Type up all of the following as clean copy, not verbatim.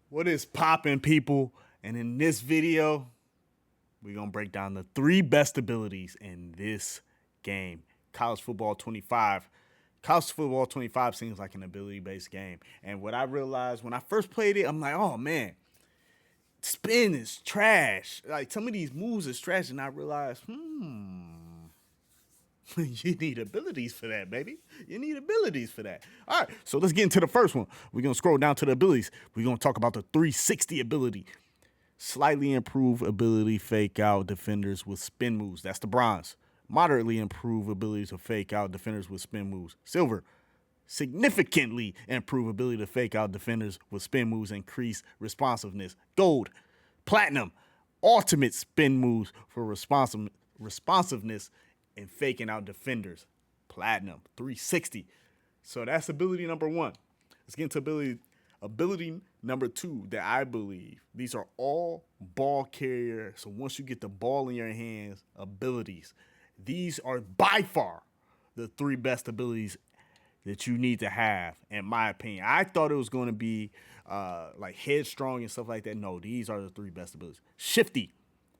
What is poppin', people? And in this video, we're gonna break down the three best abilities in this game. College football 25. College football 25 seems like an ability-based game. And what I realized when I first played it, I'm like, oh man, spin is trash. Like some of these moves is trash, and I realized, you need abilities for that, baby. You need abilities for that. All right, so let's get into the first one. We're gonna scroll down to the abilities. We're gonna talk about the 360 ability. Slightly improved ability fake out defenders with spin moves. That's the bronze. Moderately improved ability to fake out defenders with spin moves. Silver. Significantly improved ability to fake out defenders with spin moves, increase responsiveness. Gold. Platinum. Ultimate spin moves for responsiveness and faking out defenders. Platinum. 360. So that's ability number one. Let's get into ability number two that I believe. These are all ball carrier. So once you get the ball in your hands, abilities. These are by far the three best abilities that you need to have, in my opinion. I thought it was going to be like headstrong and stuff like that. No, these are the three best abilities. Shifty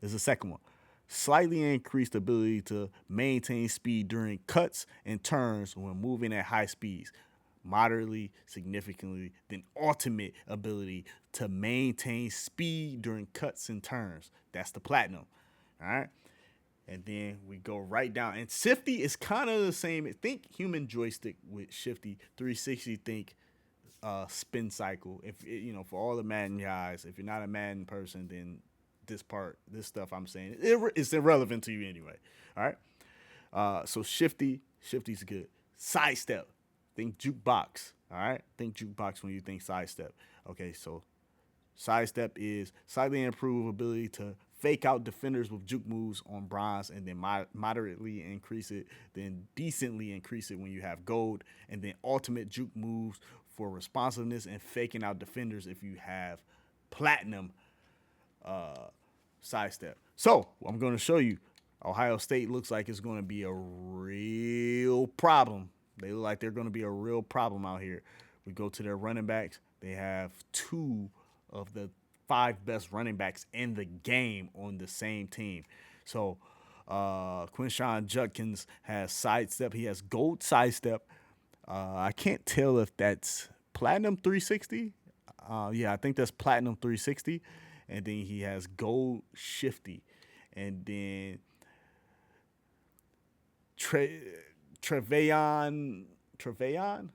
is the second one. Slightly increased ability to maintain speed during cuts and turns when moving at high speeds. Moderately, significantly, then ultimate ability to maintain speed during cuts and turns. That's the platinum. All right. And then we go right down. And Shifty is kind of the same. Think human joystick with Shifty. 360, think spin cycle. If for all the Madden guys, if you're not a Madden person, then this stuff I'm saying, it's irrelevant to you anyway. All right. So Shifty's good. Sidestep. Think jukebox. All right. Think jukebox when you think sidestep. Okay. So sidestep is slightly improved ability to fake out defenders with juke moves on bronze, and then moderately increase it, then decently increase it when you have gold, and then ultimate juke moves for responsiveness and faking out defenders if you have platinum sidestep. So I'm going to show you. Ohio State looks like it's going to be a real problem. They look like they're going to be a real problem out here. We go to their running backs. They have two of the five best running backs in the game on the same team. So Quinshawn Judkins has sidestep. He has gold sidestep. I can't tell if that's platinum 360. Yeah, I think that's platinum 360. And then he has gold shifty. And then Trevayon.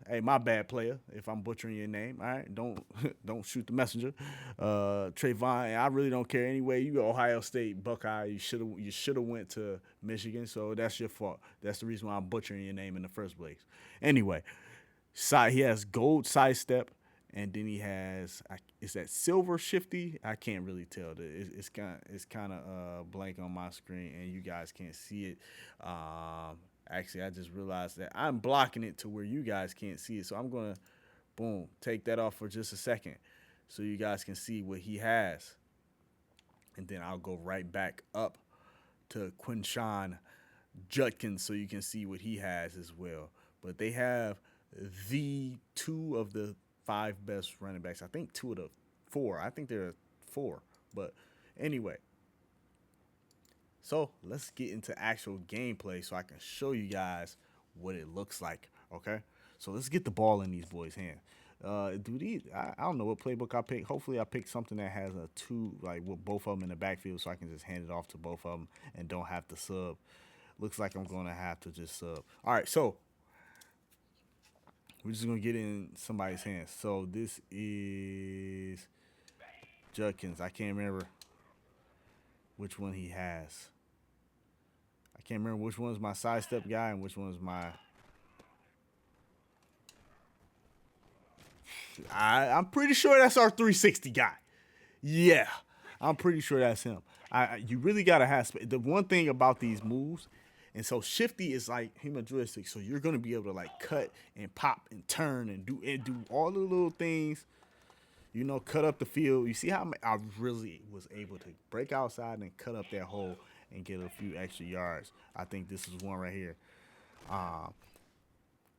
Hey, my bad, player. If I'm butchering your name, all right, don't shoot the messenger. Trayvon, I really don't care anyway. You Ohio State Buckeye. You should have went to Michigan, so that's your fault. That's the reason why I'm butchering your name in the first place. Anyway, he has gold sidestep, and then he has is that silver shifty? I can't really tell. It's kind of blank on my screen, and you guys can't see it. Actually, I just realized that I'm blocking it to where you guys can't see it. So I'm going to, boom, take that off for just a second so you guys can see what he has. And then I'll go right back up to Quinshawn Judkins so you can see what he has as well. But they have the two of the five best running backs. I think two of the four. I think there are four. But anyway, so let's get into actual gameplay so I can show you guys what it looks like. Okay, so let's get the ball in these boys' hands. I don't know what playbook I picked. Hopefully, I picked something that has a two, like with both of them in the backfield, so I can just hand it off to both of them and don't have to sub. Looks like I'm gonna have to just sub. All right, so we're just gonna get in somebody's hands. So this is Judkins. I can't remember which one he has. I can't remember which one's my sidestep guy and which one's my. I'm pretty sure that's our 360 guy. Yeah, I'm pretty sure that's him. You really gotta have the one thing about these moves, and so shifty is like human joystick, so you're gonna be able to like cut and pop and turn and do all the little things. Cut up the field. You see how I really was able to break outside and cut up that hole and get a few extra yards. I think this is one right here.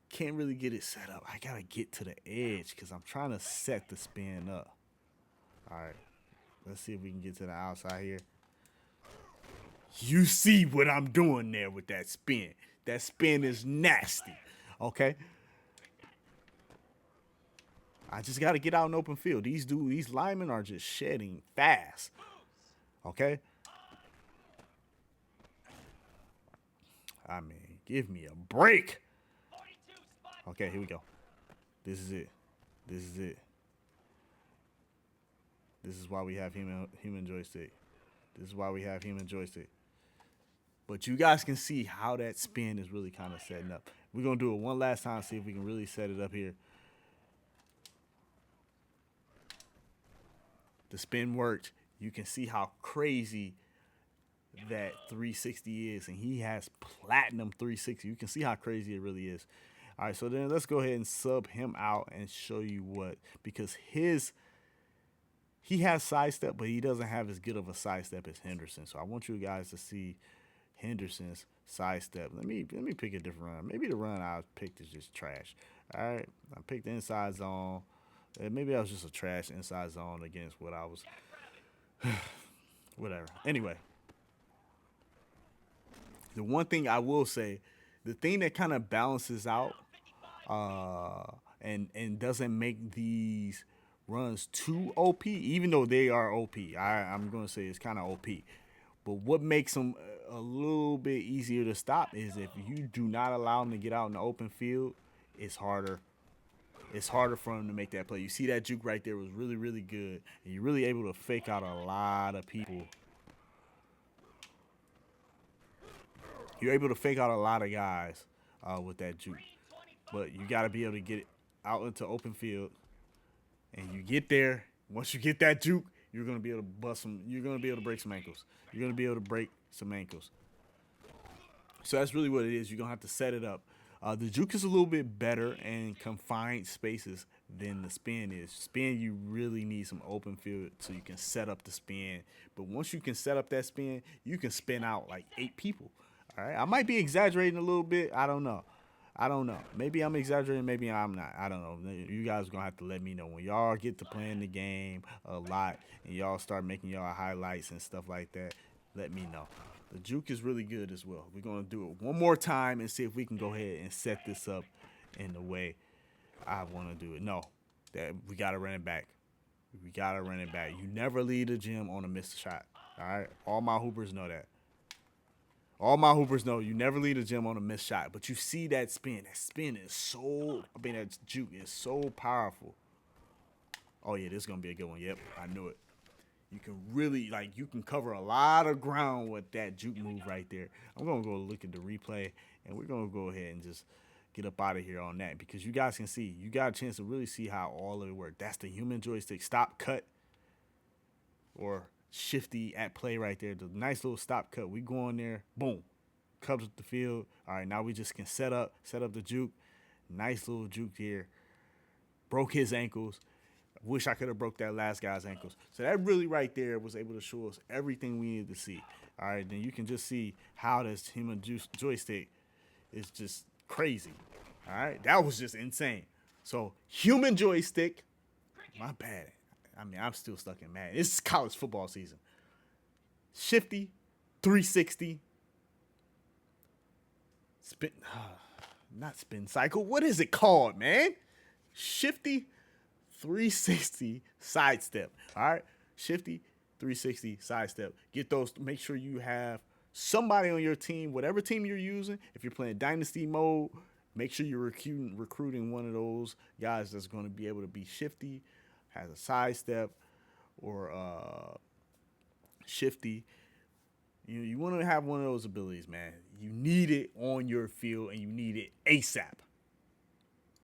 Can't really get it set up. I gotta get to the edge because I'm trying to set the spin up. All right. Let's see if we can get to the outside here. You see what I'm doing there with that spin. That spin is nasty. Okay? I just got to get out in open field. These linemen are just shedding fast. Okay? I mean, give me a break. Okay, here we go. This is it. This is it. This is why we have human joystick. This is why we have human joystick. But you guys can see how that spin is really kind of setting up. We're going to do it one last time, see if we can really set it up here. The spin worked. You can see how crazy that 360 is, and he has platinum 360. You can see how crazy it really is. All right, so then let's go ahead and sub him out and show you what, because he has sidestep, but he doesn't have as good of a sidestep as Henderson. So I want you guys to see Henderson's sidestep. Let me pick a different run. Maybe the run I picked is just trash. All right, I picked the inside zone. Maybe that was just a trash inside zone against what I was. Whatever. Anyway, the one thing I will say, the thing that kind of balances out and doesn't make these runs too OP, even though they are OP. I'm going to say it's kind of OP. But what makes them a little bit easier to stop is if you do not allow them to get out in the open field, it's harder. It's harder for them to make that play. You see that juke right there was really, really good. And you're really able to fake out a lot of people. You're able to fake out a lot of guys with that juke. But you got to be able to get it out into open field. And you get there. Once you get that juke, you're going to be able to bust some. You're going to be able to break some ankles. You're going to be able to break some ankles. So that's really what it is. You're going to have to set it up. The juke is a little bit better in confined spaces than the spin is. Spin, you really need some open field so you can set up the spin. But once you can set up that spin, you can spin out like 8 people. All right, I might be exaggerating a little bit. I don't know. Maybe I'm exaggerating. Maybe I'm not. I don't know. You guys are going to have to let me know. When y'all get to playing the game a lot and y'all start making y'all highlights and stuff like that, let me know. The juke is really good as well. We're going to do it one more time and see if we can go ahead and set this up in the way I want to do it. No, that we got to run it back. We got to run it back. You never leave the gym on a missed shot. All right? All my hoopers know that. All my hoopers know you never leave the gym on a missed shot. But you see that spin. That spin is that juke is so powerful. Oh, yeah, this is going to be a good one. Yep, I knew it. You can really, you can cover a lot of ground with that juke move right there. I'm going to go look at the replay, and we're going to go ahead and just get up out of here on that because you guys can see. You got a chance to really see how all of it worked. That's the human joystick stop, cut, or shifty at play right there. The nice little stop cut. We go in there, boom, covers the field. All right, now we just can set up the juke. Nice little juke here. Broke his ankles. Wish I could have broke that last guy's ankles. So that really right there was able to show us everything we needed to see. All right, then you can just see how this human joystick is just crazy. All right, that was just insane. So human joystick, my bad. I mean, I'm still stuck in Madden. It's college football season. Shifty, 360, spin, not spin cycle. What is it called, man? Shifty, 360 sidestep. All right, shifty 360 sidestep. Get those. Make sure you have somebody on your team, whatever team you're using. If you're playing dynasty mode, make sure you're recruiting one of those guys that's going to be able to be shifty, has a sidestep, or shifty. You want to have one of those abilities, man. You need it on your field, and you need it ASAP.